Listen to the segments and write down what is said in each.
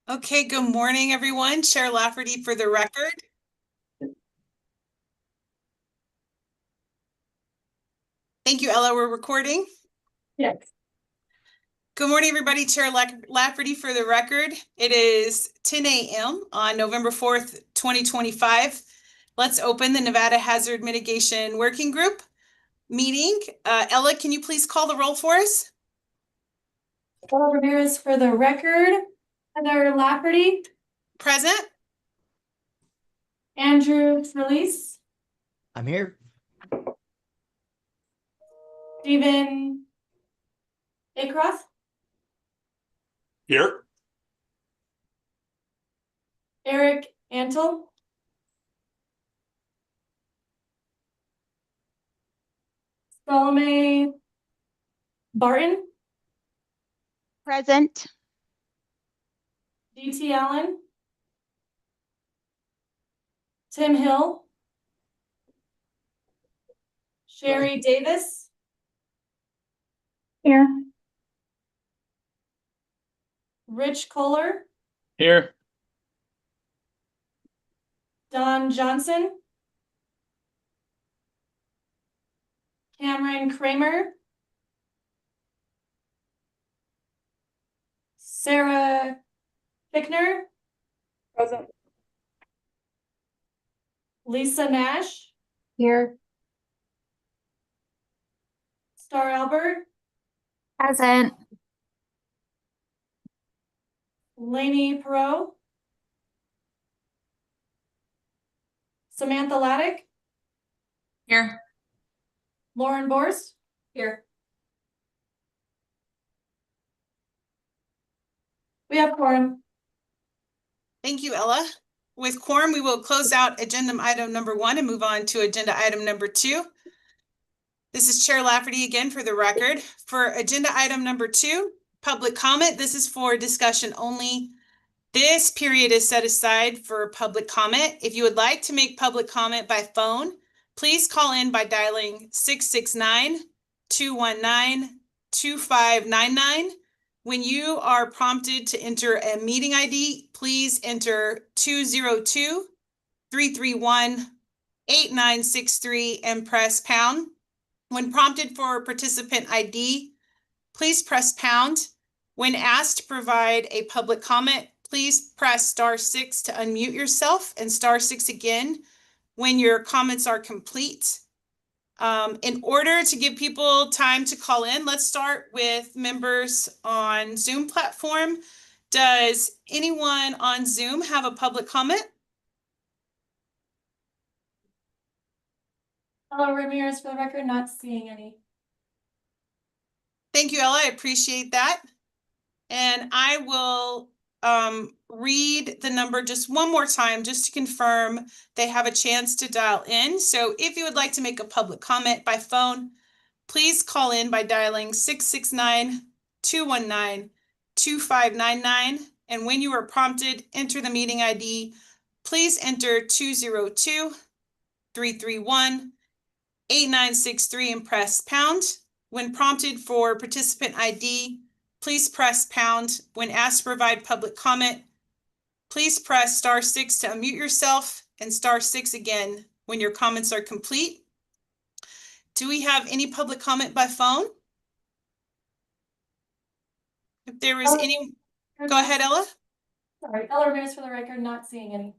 Okay, good morning, everyone. Chair Lafferty for the record. Thank you, Ella. We're recording. Yes. Good morning, everybody. Chair Lafferty for the record. It is 10 a.m. on November 4th, 2025. Let's open the Nevada Hazard Mitigation Working Group meeting. Ella, can you please call the roll for us? Ella Ramirez for the record. Heather Lafferty. Present. Andrew Trelease. I'm here. Stephen Across. Here. Eric Antle. Salome Barton. Present. DT Allen. Tim Hill. Sherry Davis. Here. Rich Kohler. Here. Don Johnson. Cameron Kramer. Sarah Fickner. Present. Lisa Nash. Here. Star Albert. Present. Lainey Perot. Samantha Laddick. Here. Lauren Borst. Here. We have quorum. Thank you, Ella. With quorum, we will close out agenda item number 1 and move on to agenda item number 2. This is Chair Lafferty again for the record. For agenda item number 2, public comment. This is for discussion only. This period is set aside for public comment. If you would like to make public comment by phone, please call in by dialing 669-219-2599. When you are prompted to enter a meeting ID, please enter 202-331-8963 and press pound. When prompted for participant ID, please press pound. When asked to provide a public comment, please press *6 to unmute yourself and *6 again when your comments are complete. In order to give people time to call in, let's start with members on Zoom platform. Does anyone on Zoom have a public comment? Ella Ramirez for the record, not seeing any. Thank you, Ella. I appreciate that. And I will read the number just one more time just to confirm they have a chance to dial in. So if you would like to make a public comment by phone, please call in by dialing 669-219-2599. And when you are prompted, enter the meeting ID. Please enter 202-331-8963 and press pound. When prompted for participant ID, please press pound. When asked to provide public comment, please press *6 to unmute yourself and *6 again when your comments are complete. Do we have any public comment by phone? If there is any, go ahead, Ella. Sorry, Ella Ramirez for the record, not seeing any.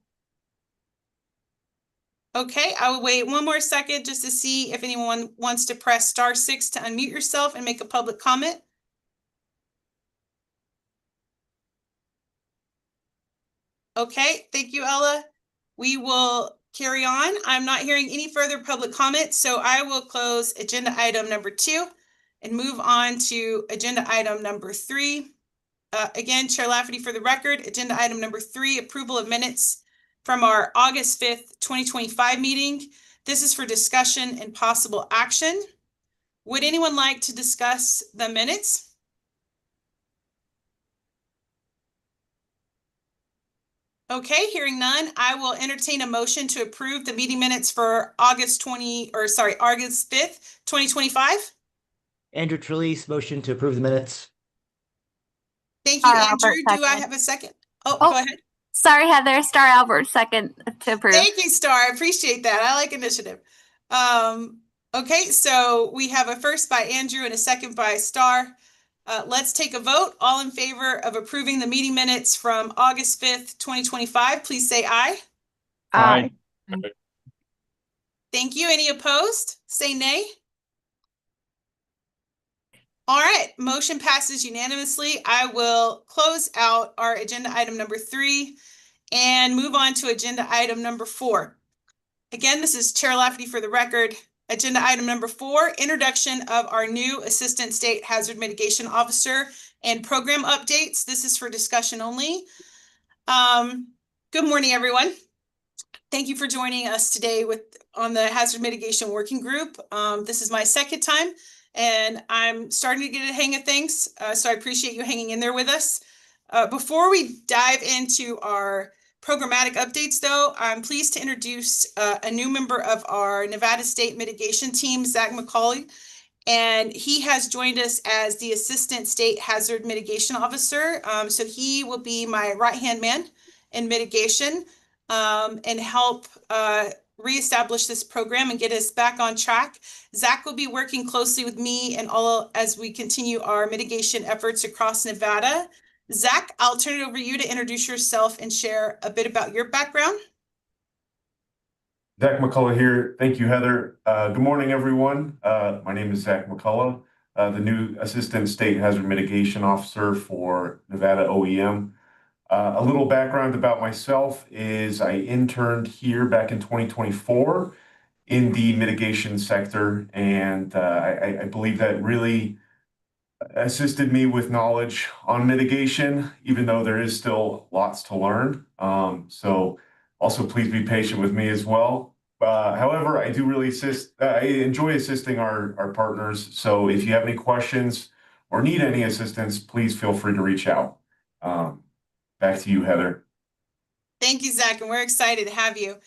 Okay, I will wait one more second just to see if anyone wants to press *6 to unmute yourself and make a public comment. Okay, thank you, Ella. We will carry on. I'm not hearing any further public comment, so I will close agenda item number 2 and move on to agenda item number 3. Again, Chair Lafferty for the record, agenda item number 3, approval of minutes from our August 5th, 2025 meeting. This is for discussion and possible action. Would anyone like to discuss the minutes? Okay, hearing none, I will entertain a motion to approve the meeting minutes for August 5th, 2025. Andrew Trelease, motion to approve the minutes. Thank you, Andrew. Do I have a second? Oh, Oh. go ahead. Sorry, Heather. Star Albert, second to approve. Thank you, Star. I appreciate that. I like initiative. Okay, so we have a first by Andrew and a second by Star. Let's take a vote. All in favor of approving the meeting minutes from August 5th, 2025, please say aye. Aye. Thank you. Any opposed? Say nay. All right, motion passes unanimously. I will close out our agenda item number 3 and move on to agenda item number 4. Again, this is Chair Lafferty for the record. Agenda item number 4, introduction of our new Assistant State Hazard Mitigation Officer and program updates. This is for discussion only. Good morning, everyone. Thank you for joining us today on the Hazard Mitigation Working Group. This is my second time, and I'm starting to get a hang of things, so I appreciate you hanging in there with us. Before we dive into our programmatic updates, though, I'm pleased to introduce a new member of our Nevada State Mitigation Team, Zach McCauley, and he has joined us as the Assistant State Hazard Mitigation Officer. So he will be my right-hand man in mitigation and help reestablish this program and get us back on track. Zach will be working closely with me and all as we continue our mitigation efforts across Nevada. Zach, I'll turn it over to you to introduce yourself and share a bit about your background. Zach McCullough here. Thank you, Heather. Good morning, everyone. My name is Zach McCullough, the new Assistant State Hazard Mitigation Officer for Nevada OEM. A little background about myself is I interned here back in 2024 in the mitigation sector, and I believe that really assisted me with knowledge on mitigation, even though there is still lots to learn. So also please be patient with me as well. However, I do really I enjoy assisting our partners. So if you have any questions or need any assistance, please feel free to reach out. Back to you, Heather. Thank you, Zach, and we're excited to have you.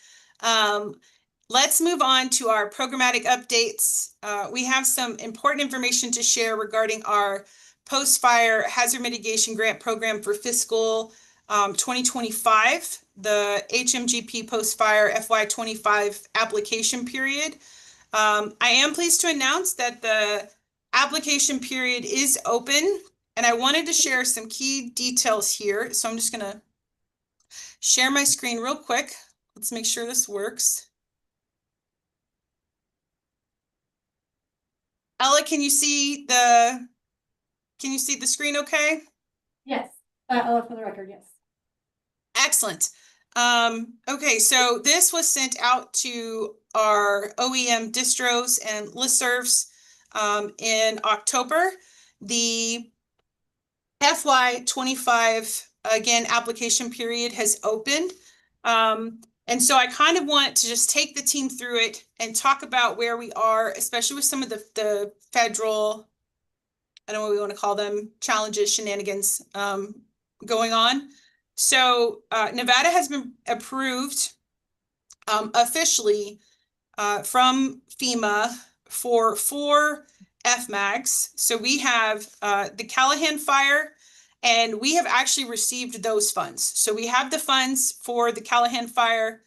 Let's move on to our programmatic updates. We have some important information to share regarding our post-fire hazard mitigation grant program for fiscal 2025, the HMGP post-fire FY25 application period. I am pleased to announce that the application period is open, and I wanted to share some key details here. So I'm just going to share my screen real quick. Let's make sure this works. Ella, can you see the screen okay? Yes, Ella for the record, yes. Excellent. Okay, so this was sent out to our OEM distros and listservs in October. The FY25, again, application period has opened. And so I kind of want to just take the team through it and talk about where we are, especially with some of the federal, I don't know what we want to call them, challenges, shenanigans going on. So Nevada has been approved officially from FEMA for 4 FMAGs. So we have the Callahan Fire, and we have actually received those funds. So we have the funds for the Callahan Fire,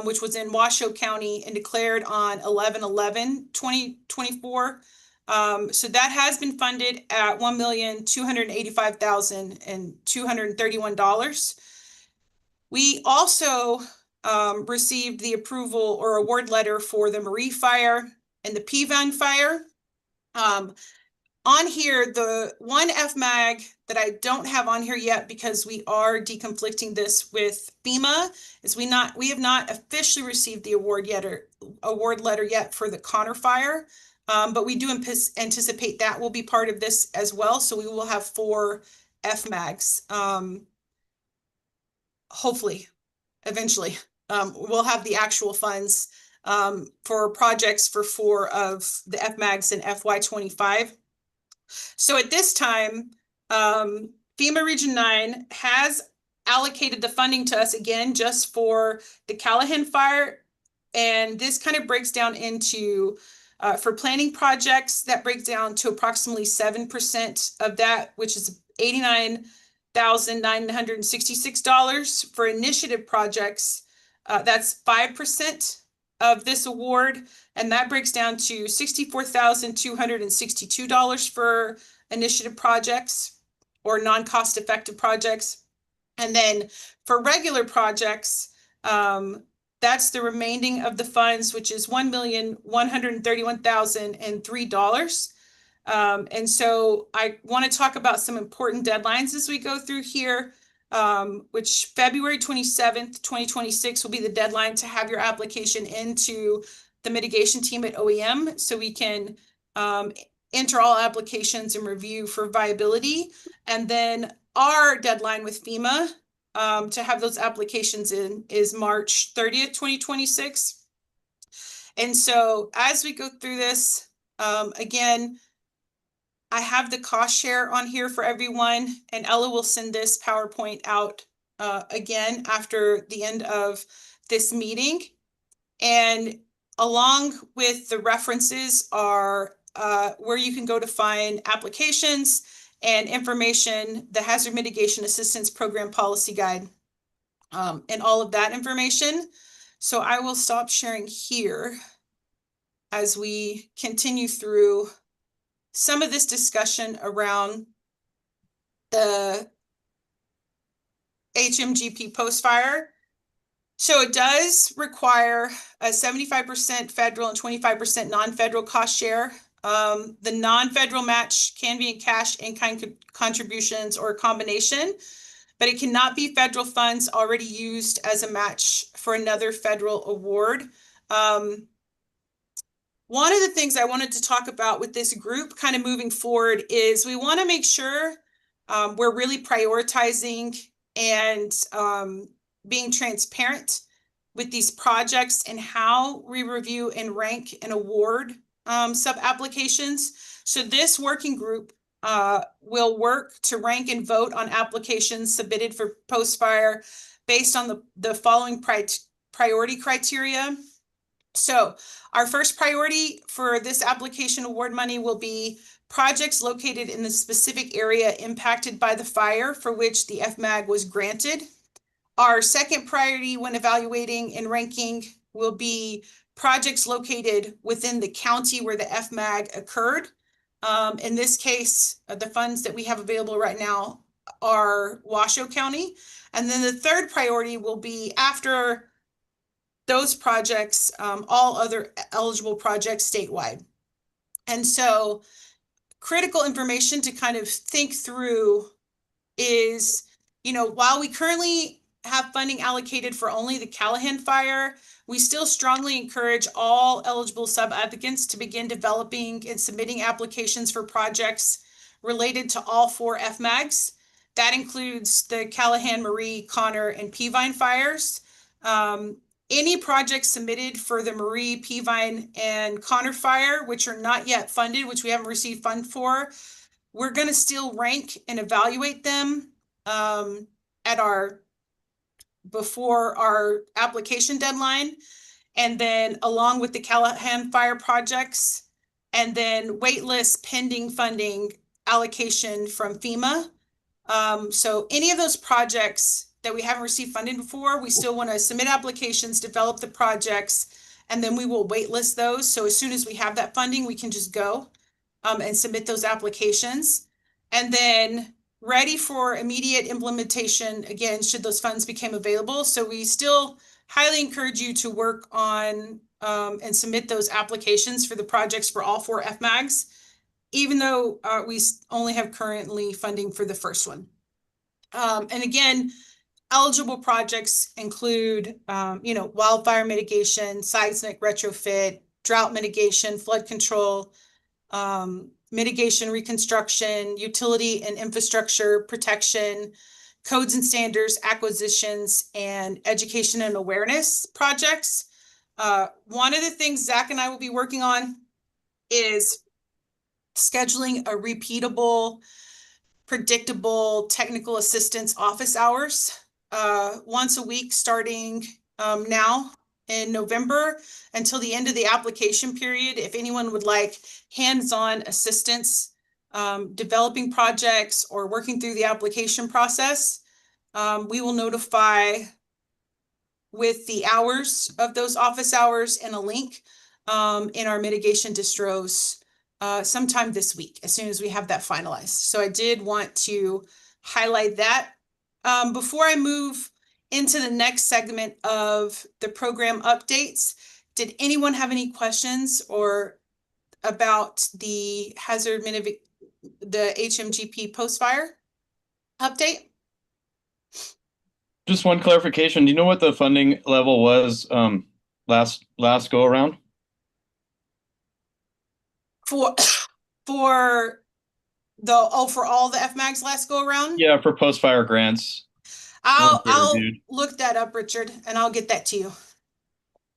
which was in Washoe County and declared on 11/11/2024. So that has been funded at $1,285,231. We also received the approval or award letter for the Marie Fire and the Peavine Fire. On here, the one FMAG that I don't have on here yet because we are deconflicting this with FEMA is we have not officially received the award letter yet for the Connor Fire, but we do anticipate that will be part of this as well. So we will have 4 FMAGs. Hopefully, eventually, we'll have the actual funds for projects for 4 of the FMAGs in FY25. So at this time, FEMA Region 9 has allocated the funding to us again just for the Callahan Fire. And this kind of breaks down into, for planning projects, that breaks down to approximately 7% of that, which is $1,966 for initiative projects. That's 5% of this award, and that breaks down to $64,262 for initiative projects or non-cost effective projects. And then for regular projects, that's the remaining of the funds, which is $1,131,003. And so I want to talk about some important deadlines as we go through here, which February 27th, 2026 will be the deadline to have your application into the mitigation team at OEM, so we can enter all applications and review for viability. And then our deadline with FEMA to have those applications in is March 30th, 2026. And so as we go through this, again, I have the cost share on here for everyone, and Ella will send this PowerPoint out again after the end of this meeting. And along with the references are where you can go to find applications and information, the Hazard Mitigation Assistance Program Policy Guide, and all of that information. So I will stop sharing here as we continue through some of this discussion around the HMGP post-fire. So it does require a 75% federal and 25% non-federal cost share. The non-federal match can be in cash, in-kind contributions, or a combination, but it cannot be federal funds already used as a match for another federal award. One of the things I wanted to talk about with this group kind of moving forward is we want to make sure we're really prioritizing and being transparent with these projects and how we review and rank and award sub-applications. So this working group will work to rank and vote on applications submitted for post-fire based on the following priority criteria. So our first priority for this application award money will be projects located in the specific area impacted by the fire for which the FMAG was granted. Our second priority when evaluating and ranking will be projects located within the county where the FMAG occurred. In this case, the funds that we have available right now are Washoe County. And then the third priority will be after those projects, all other eligible projects statewide. And so critical information to kind of think through is, while we currently have funding allocated for only the Callahan fire, we still strongly encourage all eligible sub-applicants to begin developing and submitting applications for projects related to all 4 FMAGs. That includes the Callahan, Marie, Connor, and Peavine fires. Any projects submitted for the Marie, Peavine, and Connor fire, which are not yet funded, which we haven't received fund for, we're going to still rank and evaluate them before our application deadline, and then along with the Callahan fire projects, and then waitlist pending funding allocation from FEMA. So any of those projects that we haven't received funding before, we still want to submit applications, develop the projects, and then we will waitlist those. So as soon as we have that funding, we can just go and submit those applications. And then ready for immediate implementation, again, should those funds become available. So we still highly encourage you to work on and submit those applications for the projects for all 4 FMAGs, even though we only have currently funding for the first one. And again, eligible projects include, wildfire mitigation, seismic retrofit, drought mitigation, flood control, mitigation reconstruction, utility and infrastructure protection, codes and standards, acquisitions, and education and awareness projects. One of the things Zach and I will be working on is scheduling a repeatable, predictable technical assistance office hours once a week starting now in November until the end of the application period. If anyone would like hands-on assistance developing projects or working through the application process, we will notify with the hours of those office hours and a link in our mitigation distros sometime this week, as soon as we have that finalized. So I did want to highlight that. Before I move into the next segment of the program updates, did anyone have any questions or about the the HMGP post-fire update? Just one clarification. Do you know what the funding level was last go around? For for all the FMAGs last go around? Yeah, for post-fire grants. I'll reviewed. look that up, Richard, and I'll get that to you.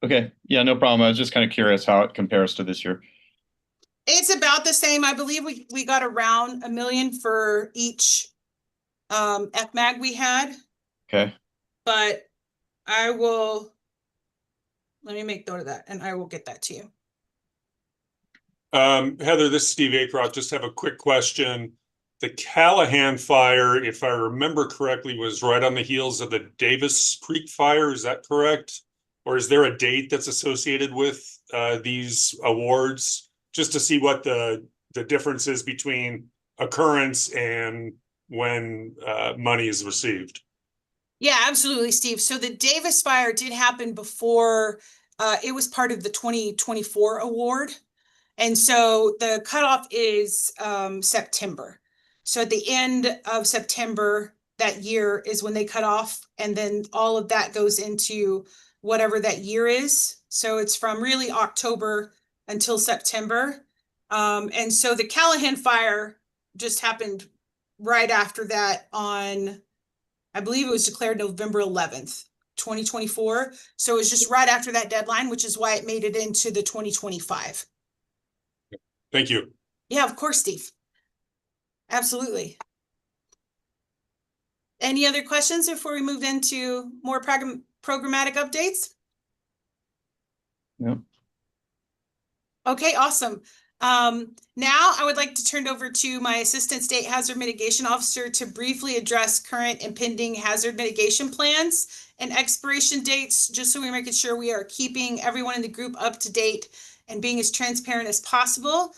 Okay. Yeah, no problem. I was just kind of curious how it compares to this year. It's about the same. I believe we got around $1 million for each FMAG we had, Okay. but let me make note of that and I will get that to you. Heather, this is Steve Acroft. Just have a quick question. The Callahan fire, if I remember correctly, was right on the heels of the Davis Creek fire. Is that correct? Or is there a date that's associated with these awards? Just to see what the difference is between occurrence and when money is received. Yeah, absolutely, Steve. So the Davis fire did happen before it was part of the 2024 award. And so the cutoff is September. So at the end of September that year is when they cut off, and then all of that goes into whatever that year is. So it's from really October until September. And so the Callahan fire just happened right after that on, I believe it was declared November 11th, 2024. So it was just right after that deadline, which is why it made it into the 2025. Thank you. Yeah, of course, Steve. Absolutely. Any other questions before we move into more programmatic updates? Yep. Okay, awesome. Now I would like to turn it over to my Assistant State Hazard Mitigation Officer to briefly address current and pending hazard mitigation plans and expiration dates, just so we're making sure we are keeping everyone in the group up to date and being as transparent as possible.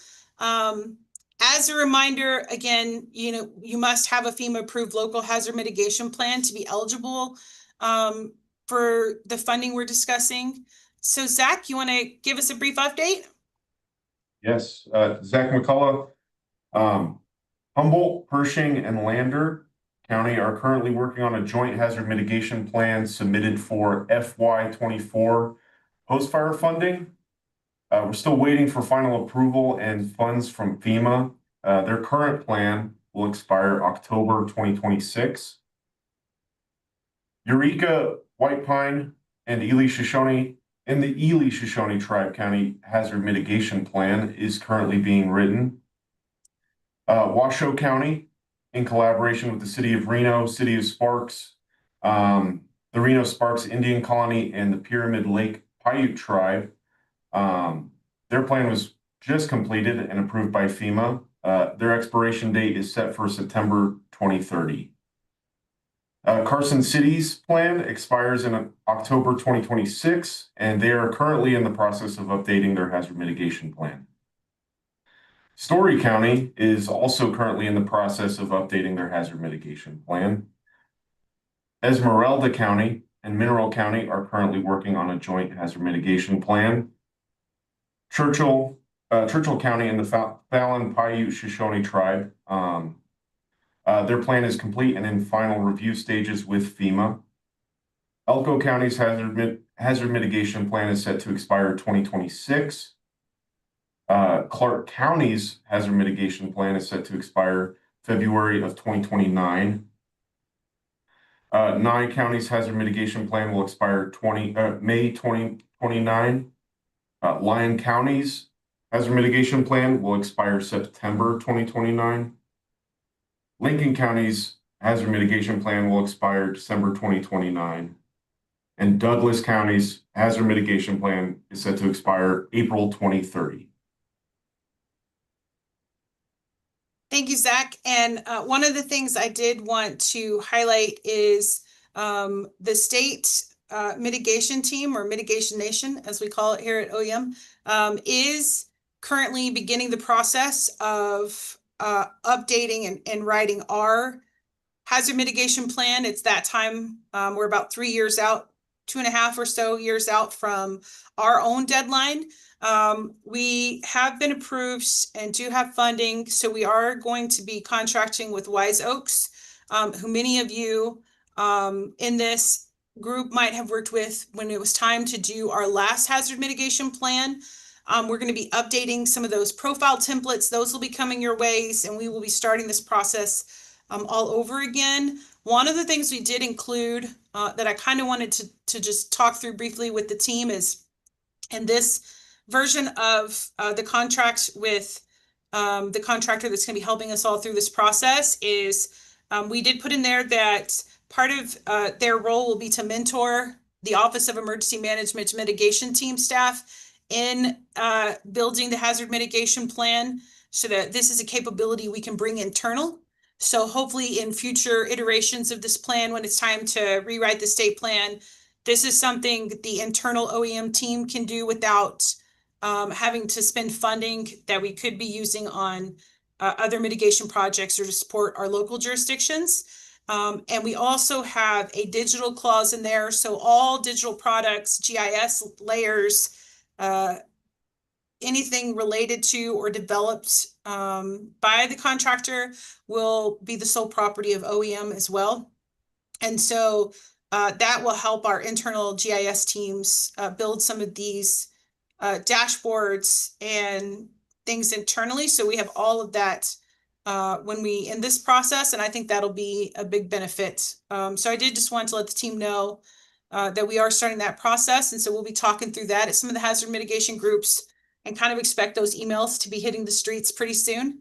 As a reminder, again, you must have a FEMA approved local hazard mitigation plan to be eligible for the funding we're discussing. So Zach, you want to give us a brief update? Yes, Zach McCullough. Humboldt, Pershing, and Lander County are currently working on a joint hazard mitigation plan submitted for FY24 post-fire funding. We're still waiting for final approval and funds from FEMA. Their current plan will expire October 2026. Eureka, White Pine, and the Ely-Shoshone Tri-County Hazard Mitigation Plan is currently being written. Washoe County, in collaboration with the City of Reno, City of Sparks, the Reno Sparks Indian Colony, and the Pyramid Lake Paiute Tribe, their plan was just completed and approved by FEMA. Their expiration date is set for September 2030. Carson City's plan expires in October 2026, and they are currently in the process of updating their hazard mitigation plan. Story County is also currently in the process of updating their hazard mitigation plan. Esmeralda County and Mineral County are currently working on a joint hazard mitigation plan. Churchill County and the Fallon Paiute Shoshone Tribe, their plan is complete and in final review stages with FEMA. Elko County's hazard mitigation plan is set to expire 2026. Clark County's hazard mitigation plan is set to expire February of 2029. Nye County's hazard mitigation plan will expire May 2029. Lyon County's hazard mitigation plan will expire September 2029. Lincoln County's hazard mitigation plan will expire December 2029. And Douglas County's hazard mitigation plan is set to expire April 2030. Thank you, Zach. And one of the things I did want to highlight is the state mitigation team, or mitigation nation, as we call it here at OEM, is currently beginning the process of updating and writing our hazard mitigation plan. It's that time. We're about 3 years out, 2.5 or so years out from our own deadline. We have been approved and do have funding, so we are going to be contracting with Wise Oaks, who many of you in this group might have worked with when it was time to do our last hazard mitigation plan. We're going to be updating some of those profile templates. Those will be coming your ways, and we will be starting this process all over again. One of the things we did include that I kind of wanted to just talk through briefly with the team is, in this version of the contract with the contractor that's going to be helping us all through this process, is we did put in there that part of their role will be to mentor the Office of Emergency Management Mitigation team staff in building the hazard mitigation plan, so that this is a capability we can bring internal. So hopefully in future iterations of this plan, when it's time to rewrite the state plan, this is something the internal OEM team can do without having to spend funding that we could be using on other mitigation projects or to support our local jurisdictions. And we also have a digital clause in there. So all digital products, GIS layers, anything related to or developed by the contractor will be the sole property of OEM as well. And so that will help our internal GIS teams build some of these dashboards and things internally. So we have all of that when we in this process, and I think that'll be a big benefit. So I did just want to let the team know that we are starting that process. And so we'll be talking through that at some of the hazard mitigation groups, and kind of expect those emails to be hitting the streets pretty soon.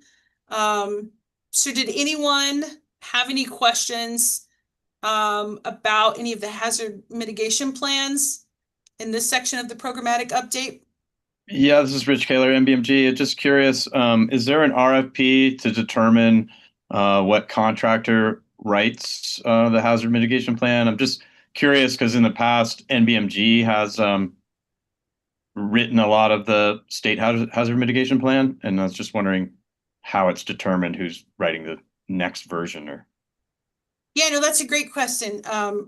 So did anyone have any questions about any of the hazard mitigation plans in this section of the programmatic update? Yeah, this is Rich Kaler, NBMG. Just curious, is there an RFP to determine what contractor writes the hazard mitigation plan? I'm just curious because in the past, NBMG has written a lot of the state hazard mitigation plan, and I was just wondering how it's determined who's writing the next version. Or Yeah, no, that's a great question,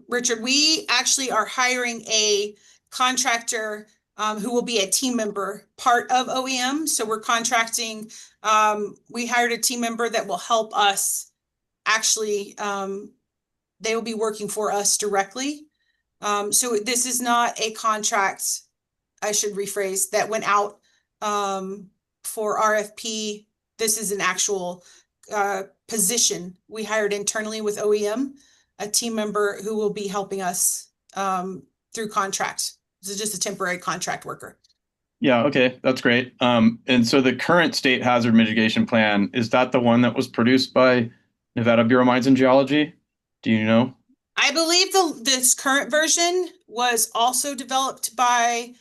Richard. We actually are hiring a contractor who will be a team member, part of OEM. So we're contracting, we hired a team member that will help us. Actually, they will be working for us directly. So this is not a contract, I should rephrase, that went out for RFP. This is an actual position we hired internally with OEM, a team member who will be helping us through contract. This is just a temporary contract worker. yeah, okay, that's great. And so the current state hazard mitigation plan, is that the one that was produced by Nevada Bureau of Mines and Geology? Do you know? I believe this current version was also developed by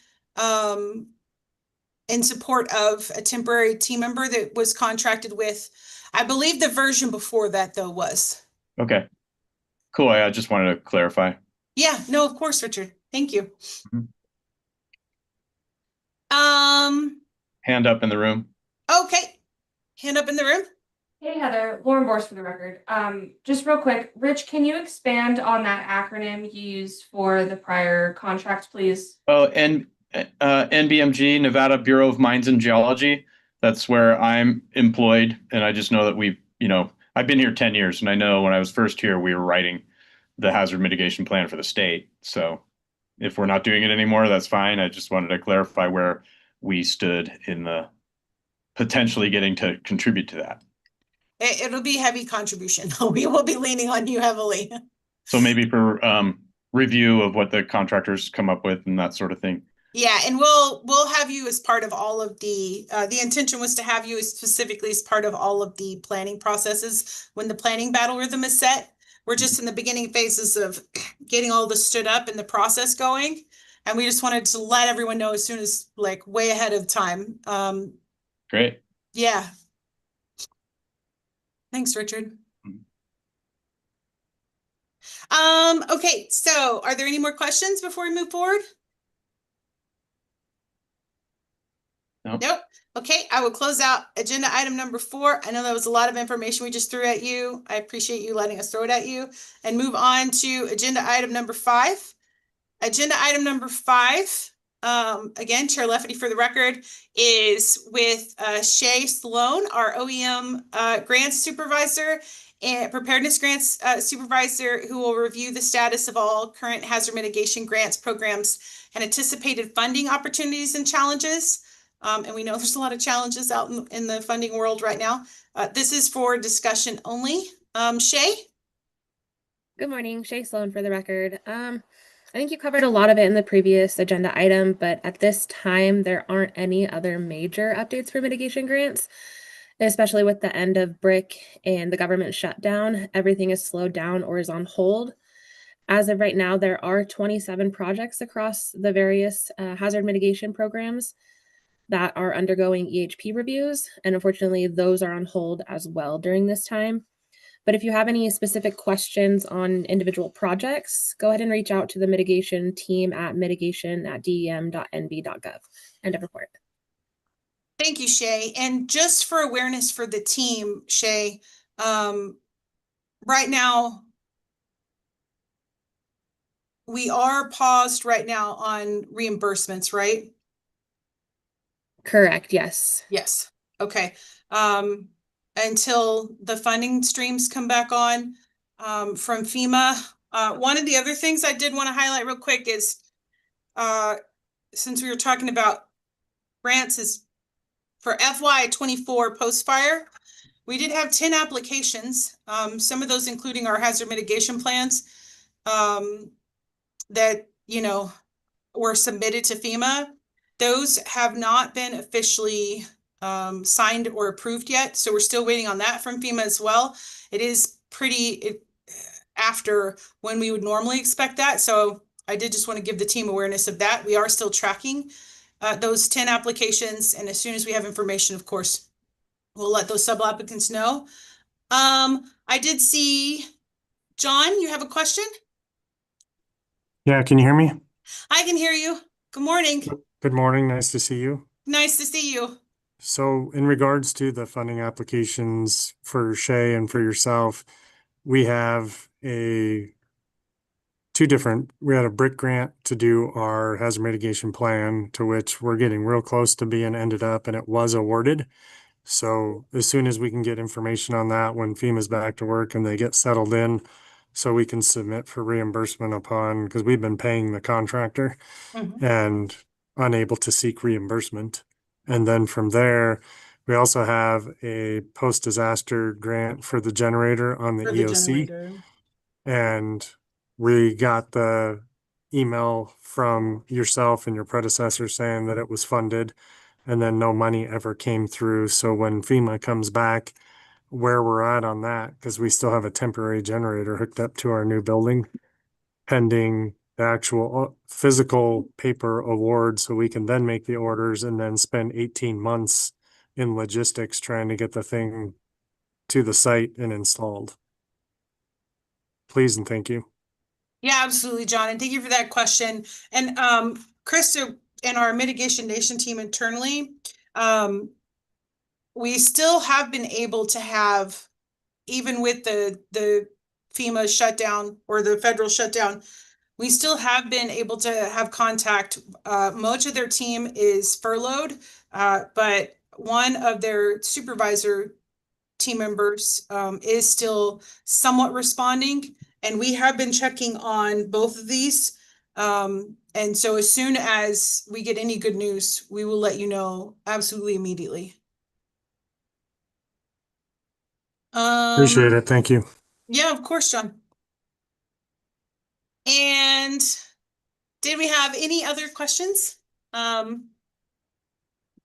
in support of a temporary team member that was contracted with. I believe the version before that, though, was. Okay, cool. I just wanted to clarify. Yeah, no, of course, Richard. Thank you. Mhm. Hand up in the room. Okay. Hand up in the room. Hey Heather, Lauren Borst for the record. Just real quick, Rich, can you expand on that acronym you used for the prior contract, please? Oh, and NBMG, Nevada Bureau of Mines and Geology. That's where I'm employed, and I just know that I've been here 10 years, and I know when I was first here, we were writing the hazard mitigation plan for the state. So if we're not doing it anymore, that's fine. I just wanted to clarify where we stood in the potentially getting to contribute to that. It'll be heavy contribution. We will be leaning on you heavily. So maybe for review of what the contractors come up with and that sort of thing. Yeah, and we'll have you as part of all of the intention was to have you specifically as part of all of the planning processes when the planning battle rhythm is set. We're just in the beginning phases of getting all this stood up and the process going. And we just wanted to let everyone know as soon as, like, way ahead of time. Great. Yeah. Thanks, Richard. Mhm. Okay, so are there any more questions before we move forward? No. Nope. Okay, I will close out agenda item number 4. I know that was a lot of information we just threw at you. I appreciate you letting us throw it at you, and move on to agenda item number 5. Agenda item number 5, again, Chair Lefferty for the record, is with Shay Sloan, our OEM grants supervisor and preparedness grants supervisor, who will review the status of all current hazard mitigation grants programs and anticipated funding opportunities and challenges. And we know there's a lot of challenges out in the funding world right now. This is for discussion only. Shay? Good morning, Shay Sloan for the record. I think you covered a lot of it in the previous agenda item, but at this time, there aren't any other major updates for mitigation grants, especially with the end of BRIC and the government shutdown. Everything is slowed down or is on hold. As of right now, there are 27 projects across the various hazard mitigation programs that are undergoing EHP reviews, and unfortunately, those are on hold as well during this time. But if you have any specific questions on individual projects, go ahead and reach out to the mitigation team at mitigation@dem.nb.gov. End of report. Thank you, Shay. And just for awareness for the team, Shay, right now, we are paused right now on reimbursements, right? Correct, yes. Yes. Okay. Until the funding streams come back on, from FEMA. One of the other things I did want to highlight real quick is, since we were talking about grants, is for FY24 post-fire, we did have 10 applications, some of those including our hazard mitigation plans, that, were submitted to FEMA. Those have not been officially signed or approved yet, so we're still waiting on that from FEMA as well. It is pretty after when we would normally expect that, so I did just want to give the team awareness of that. We are still tracking those 10 applications, and as soon as we have information, of course, we'll let those sub-applicants know. I did see, John, you have a question? Yeah, can you hear me? I can hear you. Good morning. Good morning, nice to see you. Nice to see you. So in regards to the funding applications for Shay and for yourself, we have we had a BRIC grant to do our hazard mitigation plan, to which we're getting real close to being ended up, and it was awarded. So as soon as we can get information on that, when FEMA's back to work and they get settled in, so we can submit for reimbursement upon, because we've been paying the contractor and unable to seek reimbursement. And then from there, we also have a post-disaster grant for the generator on the EOC. And we got the email from yourself and your predecessor saying that it was funded, and then no money ever came through. So when FEMA comes back, where we're at on that, because we still have a temporary generator hooked up to our new building, pending the actual physical paper award, so we can then make the orders and then spend 18 months in logistics trying to get the thing to the site and installed. Please and thank you. Yeah, absolutely, John. And thank you for that question. And Krista and our Mitigation Nation team internally, we still have been able to have, even with the FEMA shutdown or the federal shutdown, we still have been able to have contact. Much of their team is furloughed, but one of their supervisor team members is still somewhat responding, and we have been checking on both of these. And so as soon as we get any good news, we will let you know absolutely immediately. Appreciate it. Thank you. Yeah, of course, John. And did we have any other questions around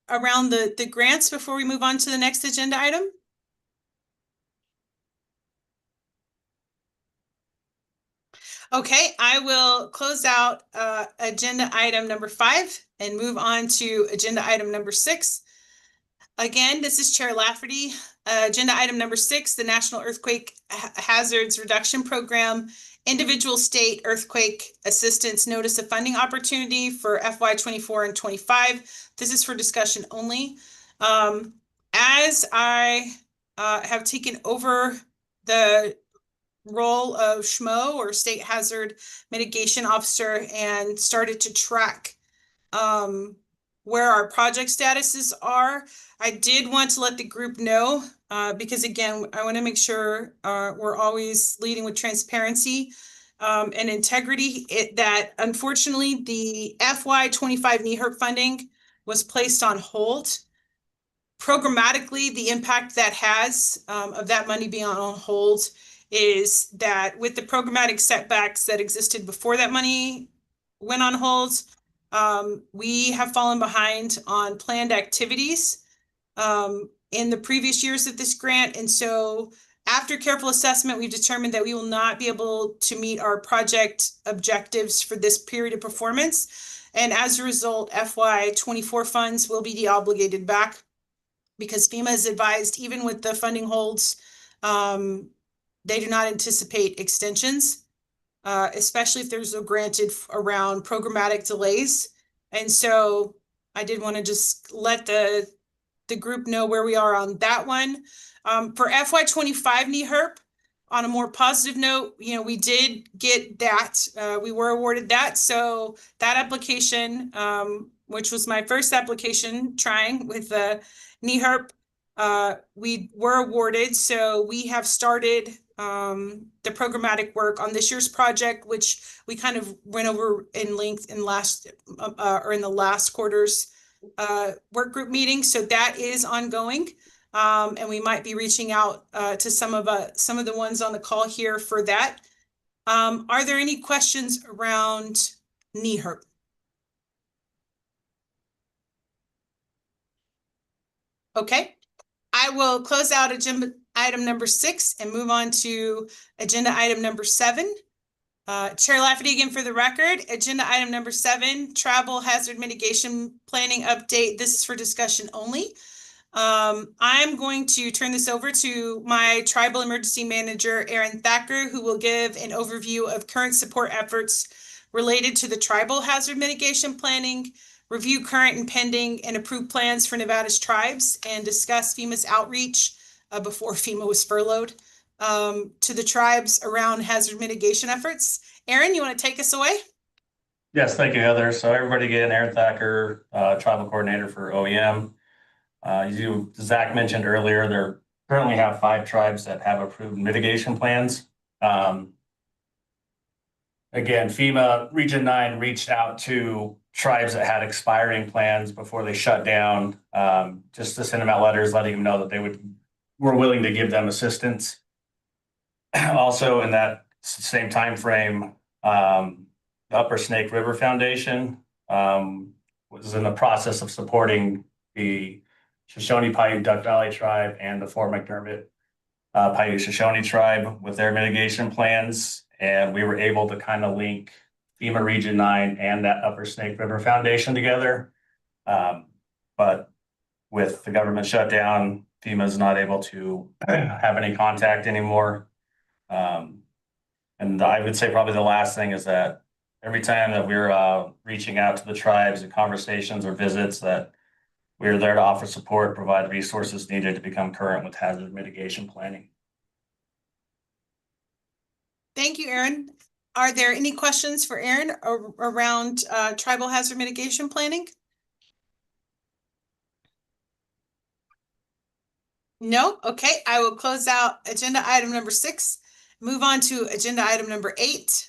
the grants before we move on to the next agenda item? Okay, I will close out agenda item number 5 and move on to agenda item number 6. Again, this is Chair Lafferty. Agenda item number 6, the National Earthquake Hazards Reduction Program, Individual State Earthquake Assistance Notice of Funding Opportunity for FY24 and 25. This is for discussion only. As I have taken over the role of SHMO, or State Hazard Mitigation Officer, and started to track where our project statuses are, I did want to let the group know, because again, I want to make sure we're always leading with transparency and integrity, that unfortunately the FY25 NEHRP funding was placed on hold. Programmatically, the impact that has of that money being on hold is that with the programmatic setbacks that existed before that money went on hold, we have fallen behind on planned activities in the previous years of this grant. And so after careful assessment, we've determined that we will not be able to meet our project objectives for this period of performance. And as a result, FY24 funds will be deobligated back, because FEMA has advised, even with the funding holds, they do not anticipate extensions, especially if there's a granted around programmatic delays. And so I did want to just let the group know where we are on that one. For FY25 NEHRP, on a more positive note, we did get that. We were awarded that. So that application, which was my first application trying with the NEHRP, we were awarded. So we have started the programmatic work on this year's project, which we kind of went over in length in the last quarter's work group meeting. So that is ongoing. And we might be reaching out to some of the ones on the call here for that. Are there any questions around NEHRP? Okay, I will close out agenda item number 6 and move on to agenda item number 7. Chair Lafferty again for the record. Agenda item number 7, travel hazard mitigation planning update. This is for discussion only. I'm going to turn this over to my tribal emergency manager, Aaron Thacker, who will give an overview of current support efforts related to the tribal hazard mitigation planning, review current and pending and approved plans for Nevada's tribes, and discuss FEMA's outreach before FEMA was furloughed to the tribes around hazard mitigation efforts. Aaron, you want to take us away? Yes, thank you, Heather. So everybody again, Aaron Thacker, tribal coordinator for OEM. Zach mentioned earlier, there currently have 5 tribes that have approved mitigation plans. Again, FEMA Region 9 reached out to tribes that had expiring plans before they shut down, just to send them out letters letting them know that they were willing to give them assistance. Also in that same time frame, the Upper Snake River Foundation was in the process of supporting the Shoshone-Paiute Duck Valley Tribe and the Fort McDermott Paiute Shoshone Tribe with their mitigation plans. And we were able to kind of link FEMA Region 9 and that Upper Snake River Foundation together. But with the government shutdown, FEMA is not able to have any contact anymore. And I would say probably the last thing is that every time that we're reaching out to the tribes in conversations or visits, that we're there to offer support, provide resources needed to become current with hazard mitigation planning. Thank you, Aaron. Are there any questions for Aaron around tribal hazard mitigation planning? No? Okay, I will close out agenda item number 6. Move on to agenda item number 8.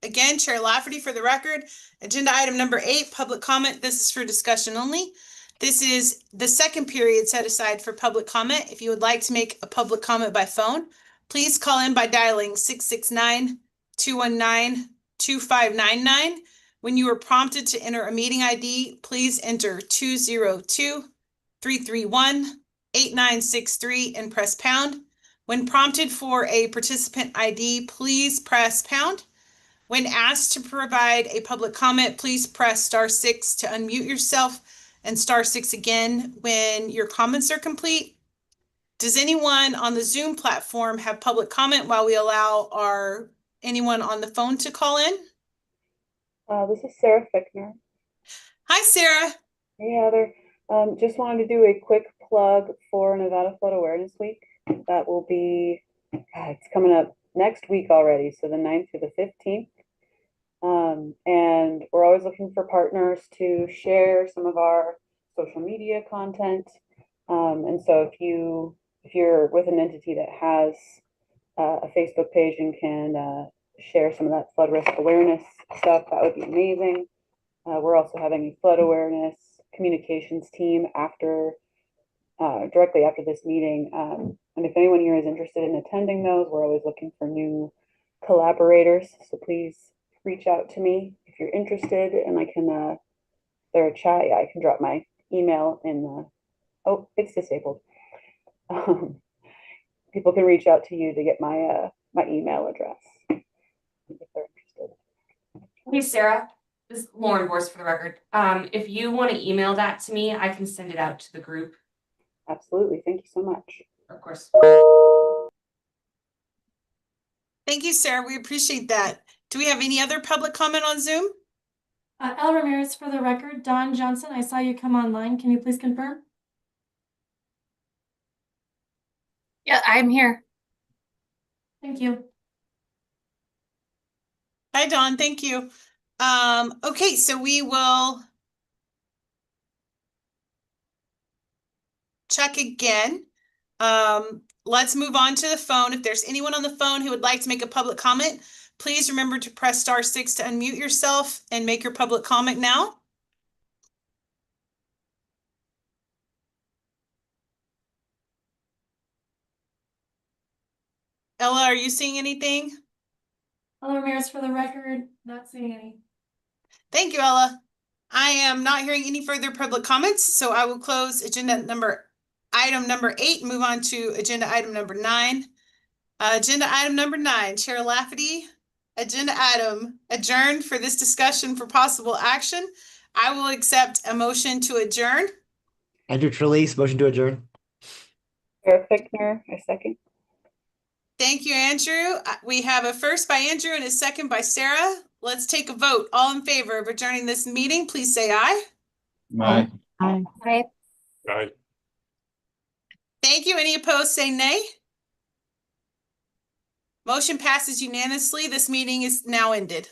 Again, Chair Lafferty for the record. Agenda item number 8, public comment. This is for discussion only. This is the second period set aside for public comment. If you would like to make a public comment by phone, please call in by dialing 669-219-2599. When you are prompted to enter a meeting ID, please enter 202-331-8963 and press pound. When prompted for a participant ID, please press pound. When asked to provide a public comment, please press *6 to unmute yourself and *6 again when your comments are complete. Does anyone on the Zoom platform have public comment while we allow anyone on the phone to call in? This is Sarah Fickner. Hi, Sarah. Hey, Heather. Just wanted to do a quick plug for Nevada Flood Awareness Week. That will be, it's coming up next week already, so the 9th through the 15th. And we're always looking for partners to share some of our social media content. And so if you're with an entity that has a Facebook page and can share some of that flood risk awareness stuff, that would be amazing. We're also having a flood awareness communications team directly after this meeting. And if anyone here is interested in attending those, we're always looking for new collaborators. So please reach out to me if you're interested, and I can, there a chat? Yeah, I can drop my email in the, oh, it's disabled. People can reach out to you to get my my email address if they're interested. Hey, Sarah, this is Lauren Vorse for the record. If you want to email that to me, I can send it out to the group. Absolutely. Thank you so much. Of course. Thank you, Sarah. We appreciate that. Do we have any other public comment on Zoom? El Ramirez for the record. Don Johnson, I saw you come online. Can you please confirm? Yeah, I'm here. Thank you. Hi, Dawn. Thank you. Okay, so we will check again. Let's move on to the phone. If there's anyone on the phone who would like to make a public comment, please remember to press *6 to unmute yourself and make your public comment now. Ella, are you seeing anything? El Ramirez for the record. Not seeing any. Thank you, Ella. I am not hearing any further public comments, so I will close item number 8 and move on to agenda item number 9. Agenda item number 9, Chair Lafferty, agenda item adjourned for this discussion for possible action. I will accept a motion to adjourn. Andrew Trelease, motion to adjourn. Sarah Fickner, I second. Thank you, Andrew. We have a first by Andrew and a second by Sarah. Let's take a vote. All in favor of adjourning this meeting, please say aye. Aye. Aye. Aye. Thank you. Any opposed, say nay. Motion passes unanimously. This meeting is now ended.